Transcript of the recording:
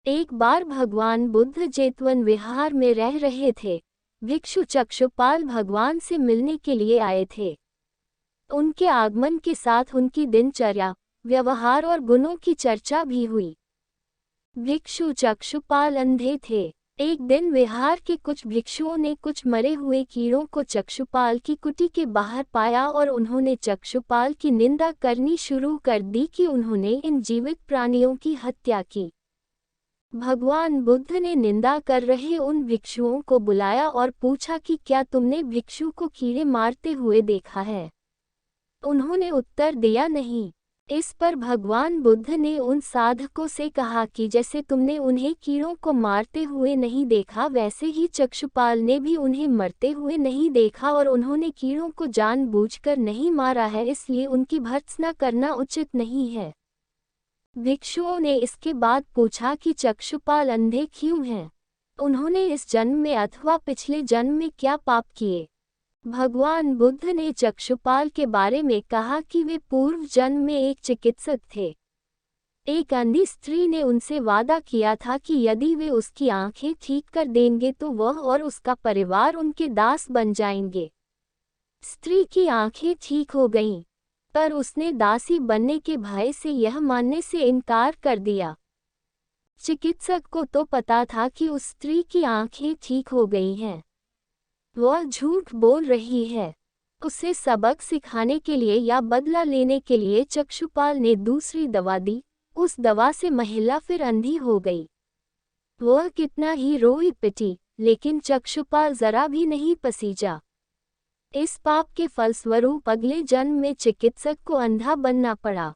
एक बार भगवान बुद्ध जेतवन विहार में रह रहे थे। भिक्षु चक्षुपाल भगवान से मिलने के लिए आए थे। उनके आगमन के साथ उनकी दिनचर्या, व्यवहार और गुणों की चर्चा भी हुई। भिक्षु चक्षुपाल अंधे थे। एक दिन विहार के कुछ भिक्षुओं ने कुछ मरे हुए कीड़ों को चक्षुपाल की कुटी के बाहर पाया और उन्होंने चक्षुपाल की निंदा करनी शुरू कर दी कि उन्होंने इन जीवित प्राणियों की हत्या की। भगवान बुद्ध ने निंदा कर रहे उन भिक्षुओं को बुलाया और पूछा कि क्या तुमने भिक्षु को कीड़े मारते हुए देखा है? उन्होंने उत्तर दिया नहीं। इस पर भगवान बुद्ध ने उन साधकों से कहा कि जैसे तुमने उन्हें कीड़ों को मारते हुए नहीं देखा, वैसे ही चक्षुपाल ने भी उन्हें मरते हुए नहीं देखा और उन्होंने कीड़ों को जानबूझकर नहीं मारा है, इसलिए उनकी भर्त्सना करना उचित नहीं है। भिक्षुओं ने इसके बाद पूछा कि चक्षुपाल अंधे क्यों हैं? उन्होंने इस जन्म में अथवा पिछले जन्म में क्या पाप किए? भगवान बुद्ध ने चक्षुपाल के बारे में कहा कि वे पूर्व जन्म में एक चिकित्सक थे। एक अंधी स्त्री ने उनसे वादा किया था कि यदि वे उसकी आंखें ठीक कर देंगे तो वह और उसका परिवार उनके दास बन जाएंगे। स्त्री की आंखें ठीक हो गईं, पर उसने दासी बनने के भय से यह मानने से इनकार कर दिया। चिकित्सक को तो पता था कि उस स्त्री की आंखें ठीक हो गई हैं। वह झूठ बोल रही है। उसे सबक सिखाने के लिए या बदला लेने के लिए चक्षुपाल ने दूसरी दवा दी। उस दवा से महिला फिर अंधी हो गई। वह कितना ही रोई पिटी, लेकिन चक्षुपाल जरा भी नहीं पसीजा। इस पाप के फलस्वरूप अगले जन्म में चिकित्सक को अंधा बनना पड़ा।